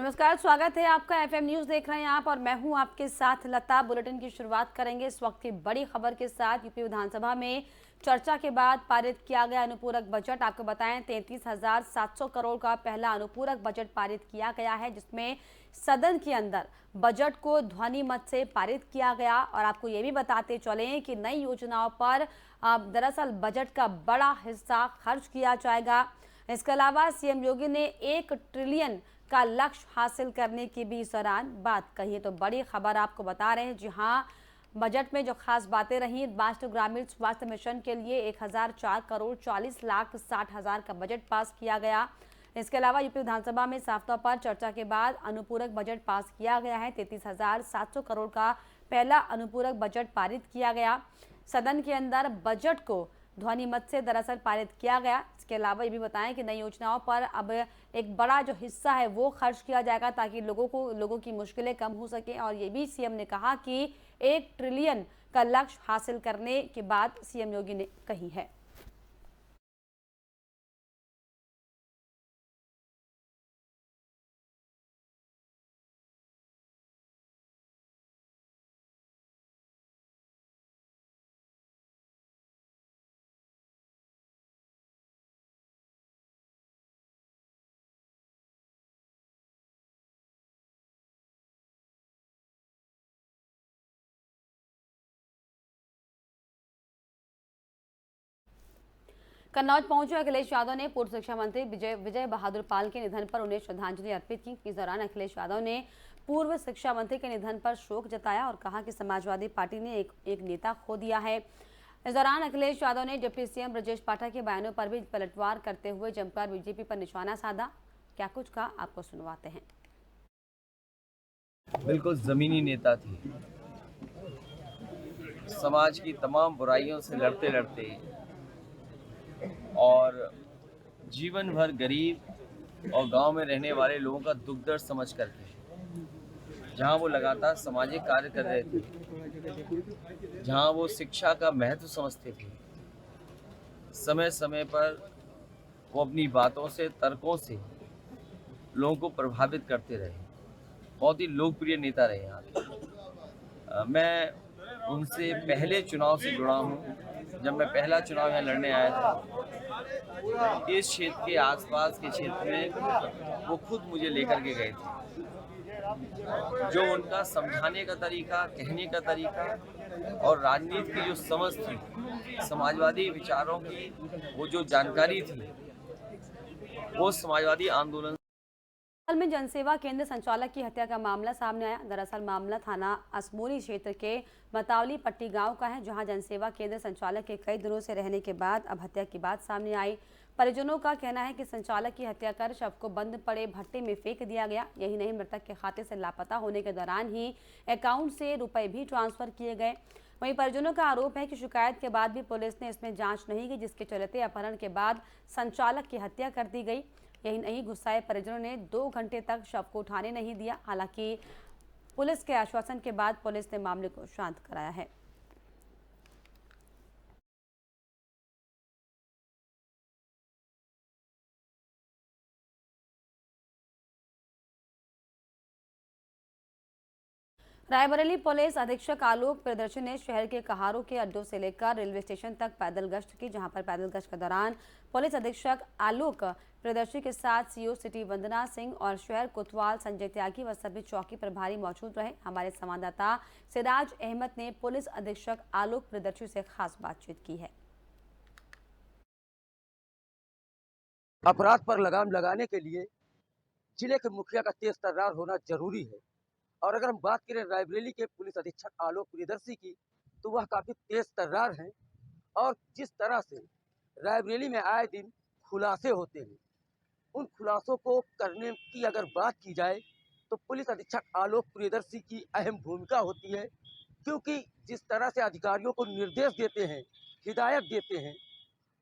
नमस्कार, स्वागत है आपका। एफएम न्यूज देख रहे हैं आप और मैं हूं आपके साथ लता। बुलेटिन की शुरुआत करेंगे इस वक्त की बड़ी खबर के साथ। यूपी विधानसभा में चर्चा के बाद पारित किया गया अनुपूरक बजट। आपको बताएं 33,700 करोड़ का पहला अनुपूरक बजट पारित किया गया है, जिसमें सदन के अंदर बजट को ध्वनि मत से पारित किया गया। और आपको ये भी बताते चलें कि नई योजनाओं पर दरअसल बजट का बड़ा हिस्सा खर्च किया जाएगा। इसके अलावा सीएम योगी ने 1 ट्रिलियन का लक्ष्य हासिल करने की भी इस दौरान बात कही। तो बड़ी खबर आपको बता रहे हैं। जी हाँ, बजट में जो खास बातें रही, राष्ट्रीय ग्रामीण स्वास्थ्य मिशन के लिए 1004 करोड़ 40 लाख 60 हजार का बजट पास किया गया। इसके अलावा यूपी विधानसभा में साफ तौर पर चर्चा के बाद अनुपूरक बजट पास किया गया है। 33,700 करोड़ का पहला अनुपूरक बजट पारित किया गया। सदन के अंदर बजट को ध्वनि मत से दरअसल पारित किया गया। इसके अलावा ये भी बताएं कि नई योजनाओं पर अब एक बड़ा जो हिस्सा है वो खर्च किया जाएगा, ताकि लोगों की मुश्किलें कम हो सके। और ये भी सीएम ने कहा कि 1 ट्रिलियन का लक्ष्य हासिल करने की बात सीएम योगी ने कही है। कन्नौज पहुंचे अखिलेश यादव ने पूर्व शिक्षा मंत्री विजय बहादुर पाल के निधन पर उन्हें श्रद्धांजलि अर्पित की। इस दौरान अखिलेश यादव ने पूर्व शिक्षा मंत्री के निधन पर शोक जताया और कहा कि समाजवादी पार्टी ने एक नेता खो दिया है। इस दौरान अखिलेश यादव ने डिप्टी सीएम ब्रजेश पाठक के बयानों पर भी पलटवार करते हुए जमकर बीजेपी पर निशाना साधा। क्या कुछ कहा, आपको सुनवाते हैं। बिल्कुल जमीनी नेता थी। समाज की तमाम बुराइयों से लड़ते लड़ते और जीवन भर गरीब और गांव में रहने वाले लोगों का दुख दर्द समझ करके जहां वो लगातार सामाजिक कार्य कर रहे थे, जहां वो शिक्षा का महत्व समझते थे, समय समय पर वो अपनी बातों से, तर्कों से लोगों को प्रभावित करते रहे। बहुत ही लोकप्रिय नेता रहे यहाँ के। मैं उनसे पहले चुनाव से जुड़ा हूँ। जब मैं पहला चुनाव यहाँ लड़ने आया था, इस क्षेत्र के आसपास के क्षेत्र में वो खुद मुझे लेकर के गए थे। जो उनका समझाने का तरीका, कहने का तरीका और राजनीति की जो समझ थी, समाजवादी विचारों की वो जो जानकारी थी, वो समाजवादी आंदोलन में जनसेवा केंद्र संचालक की हत्या का मामला सामने आया। दरअसल मामला थाना असमोली क्षेत्र के मतावली पट्टी गांव का है, जहां जनसेवा केंद्र संचालक के कई दिनों से रहने के बाद अब हत्या की बात सामने आई। परिजनों का कहना है कि संचालक की हत्या कर शव को बंद पड़े भट्टे में फेंक दिया गया। यही नहीं, मृतक के खाते से लापता होने के दौरान ही अकाउंट से रुपए भी ट्रांसफर किए गए। वहीं परिजनों का आरोप है कि शिकायत के बाद भी पुलिस ने इसमें जांच नहीं की, जिसके चलते अपहरण के बाद संचालक की हत्या कर दी गई। यही नहीं, गुस्साए परिजनों ने 2 घंटे तक शव को उठाने नहीं दिया। हालांकि पुलिस के आश्वासन के बाद पुलिस ने मामले को शांत कराया है। रायबरेली पुलिस अधीक्षक आलोक प्रियदर्शी ने शहर के कहारों के अड्डों से लेकर रेलवे स्टेशन तक पैदल गश्त की, जहां पर पैदल गश्त के दौरान पुलिस अधीक्षक आलोक प्रियदर्शी के साथ सीओ सिटी वंदना सिंह और शहर कोतवाल संजय त्यागी व सभी चौकी प्रभारी मौजूद रहे। हमारे संवाददाता सिराज अहमद ने पुलिस अधीक्षक आलोक प्रियदर्शी से खास बातचीत की है। अपराध पर लगाम लगाने के लिए जिले के मुखिया का तेज तर्रार होना जरूरी है। और अगर हम बात करें रायबरेली के पुलिस अधीक्षक आलोक प्रियदर्शी की, तो वह काफी तेज तर्रार हैं। और जिस तरह से रायबरेली में आए दिन खुलासे होते हैं, उन खुलासों को करने की अगर बात की जाए तो पुलिस अधीक्षक आलोक प्रियदर्शी की अहम भूमिका होती है। क्योंकि जिस तरह से अधिकारियों को निर्देश देते हैं, हिदायत देते हैं,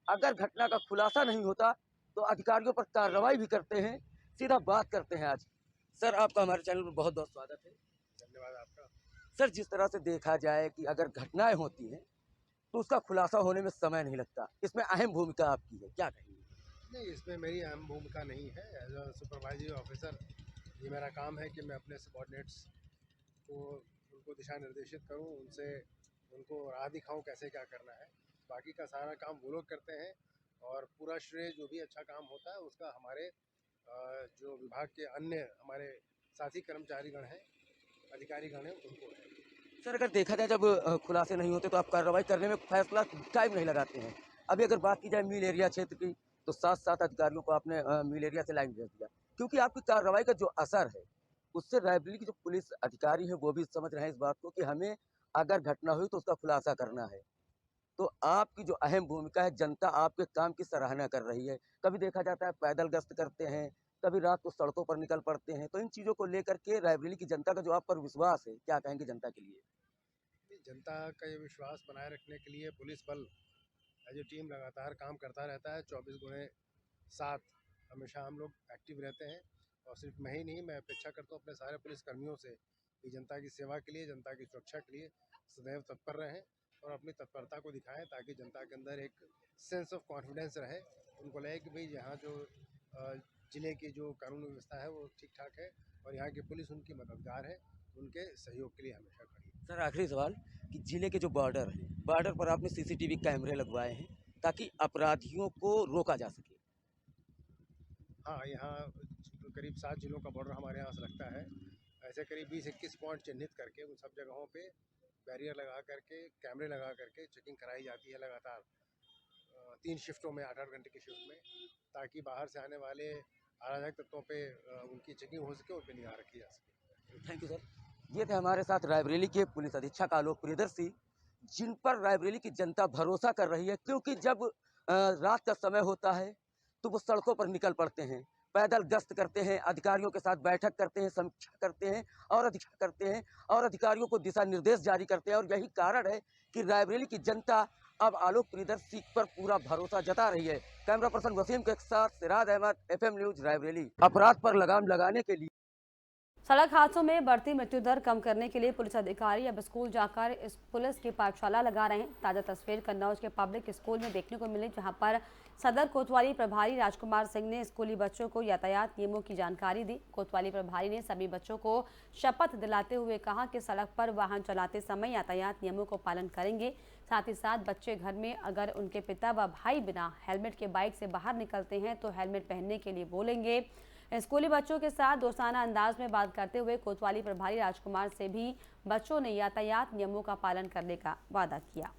अगर घटना का खुलासा नहीं होता तो अधिकारियों पर कार्रवाई भी करते हैं। सीधा बात करते हैं आज। सर, आपका हमारे चैनल पर बहुत बहुत स्वागत है। धन्यवाद आपका। सर, जिस तरह से देखा जाए कि अगर घटनाएं होती हैं तो उसका खुलासा होने में समय नहीं लगता, इसमें अहम भूमिका आपकी है, क्या कहेंगे? नहीं, इसमें मेरी अहम भूमिका नहीं है। एज अ सुपरवाइजरी ऑफिसर ये मेरा काम है कि मैं अपने सबॉर्डिनेट्स को उनको दिशा निर्देशित करूं, उनको राह दिखाऊं कैसे क्या करना है। बाकी का सारा काम वो लोग करते हैं और पूरा श्रेय जो भी अच्छा काम होता है उसका हमारे जो विभाग के अन्य हमारे साथी कर्मचारीगण हैं, अधिकारीगण हैं, उनको है। सर अगर देखा जाए जब खुलासे नहीं होते तो आप कार्रवाई करने में फैसला टाइम नहीं लगाते हैं। अभी अगर बात की जाए मिल एरिया क्षेत्र की तो 7 अधिकारियों को आपने मिल एरिया से लाइन भेज दिया क्योंकि आपकी कार्रवाई का जो असर है उससे रायबरेली की जो पुलिस अधिकारी है वो भी समझ रहे हैं इस बात को कि हमें अगर घटना हुई तो उसका खुलासा करना है। तो आपकी जो अहम भूमिका है जनता आपके काम की सराहना कर रही है। कभी देखा जाता है पैदल गश्त करते हैं, कभी रात को सड़कों पर निकल पड़ते हैं। तो इन चीज़ों को लेकर के रायबरेली की जनता का जो आप पर विश्वास है, क्या कहेंगे जनता के लिए? जनता का ये विश्वास बनाए रखने के लिए पुलिस बल एज ए टीम लगातार काम करता रहता है। 24/7 हमेशा हम लोग एक्टिव रहते हैं और सिर्फ मैं ही नहीं, मैं अपेक्षा करता हूँ अपने सारे पुलिस कर्मियों से कि जनता की सेवा के लिए, जनता की सुरक्षा के लिए सदैव तत्पर रहें और अपनी तत्परता को दिखाएं ताकि जनता के अंदर एक सेंस ऑफ कॉन्फिडेंस रहे। उनको लगे कि भाई यहाँ जो ज़िले की जो कानून व्यवस्था है वो ठीक ठाक है और यहाँ की पुलिस उनकी मददगार है, उनके सहयोग के लिए हमेशा खड़ी है। सर आखिरी सवाल कि जिले के जो बॉर्डर है, बॉर्डर पर आपने सीसीटीवी कैमरे लगवाए हैं ताकि अपराधियों को रोका जा सके। हाँ, यहाँ करीब 7 जिलों का बॉर्डर हमारे यहाँ से लगता है। ऐसे करीब 20-21 पॉइंट चिन्हित करके उन सब जगहों पे बैरियर लगा करके, कैमरे लगा करके चेकिंग कराई जाती है लगातार 3 शिफ्टों में, 8-8 घंटे की शिफ्ट में, ताकि बाहर से आने वाले अराजक तत्वों पे उनकी चेकिंग हो सके, उन पे निगाह रखी जा सके। Thank you sir. ये थे हमारे साथ रायबरेली के पुलिस अधीक्षक आलोक प्रियदर्शी जिन पर रायबरेली की जनता भरोसा कर रही है क्योंकि जब रात का समय होता है तो वो सड़कों पर निकल पड़ते हैं, पैदल गश्त करते हैं, अधिकारियों के साथ बैठक करते हैं, समीक्षा करते हैं और अधिकारियों को दिशा निर्देश जारी करते हैं और यही कारण है कि रायबरेली की जनता अब आलोक प्रियदर्शी पर पूरा भरोसा जता रही है। कैमरा पर्सन वसीम के साथ सिराज अहमद, FM न्यूज रायबरेली। अपराध पर लगाम लगाने के लिए सड़क हादसों में बढ़ती मृत्यु दर कम करने के लिए पुलिस अधिकारी अब स्कूल जाकर इस पुलिस की पाठशाला लगा रहे हैं। ताज़ा तस्वीर कन्नौज के पब्लिक स्कूल में देखने को मिली, जहां पर सदर कोतवाली प्रभारी राजकुमार सिंह ने स्कूली बच्चों को यातायात नियमों की जानकारी दी। कोतवाली प्रभारी ने सभी बच्चों को शपथ दिलाते हुए कहा कि सड़क पर वाहन चलाते समय यातायात नियमों को पालन करेंगे। साथ ही साथ बच्चे घर में अगर उनके पिता व भाई बिना हेलमेट के बाइक से बाहर निकलते हैं तो हेलमेट पहनने के लिए बोलेंगे। स्कूली बच्चों के साथ दोस्ताना अंदाज में बात करते हुए कोतवाली प्रभारी राजकुमार से भी बच्चों ने यातायात नियमों का पालन करने का वादा किया।